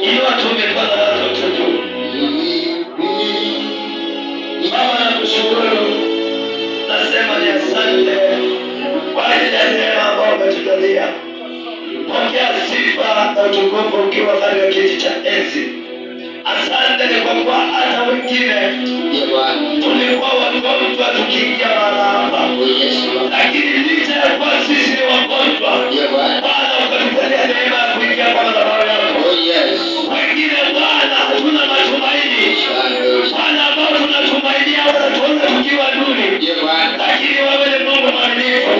Inua tu mikono yako tu. Baba nakushukuru. Nasema ni asante kwa ajili ya neema ambayo umetujalia. Pokea sifa na utukufu ukiwa katika kiti cha enzi. Asante ni kwa kuwa hata wengine tulikuwa wagonjwa tukiingia mahali hapa. Lakini licha ya kuwa sisi ni wagonjwa, Bwana ukatujalia neema ya kuingia kwa madhabahu yako. Wengine Bwana hatuna matumaini. Bwana ambao tunatumainia wanatuona tukiwa duni. Lakini wewe ni Mungu mwaminifu.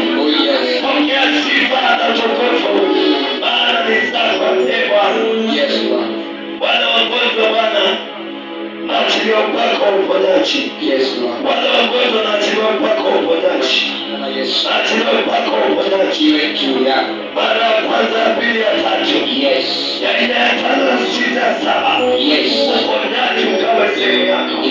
Pokea sifa na utukufu. Maana ni zako Bwana. Wale wagonjwa Bwana, naachilia upako uponyaji. Wale wagonjwa naachilia upako uponyaji. Naachilia upako uponyaji. Mara ya kwanza, ya pili, ya tatu, ya nne, ya tano, ya sita, ya saba. Uponyaji ukawe sehemu yako.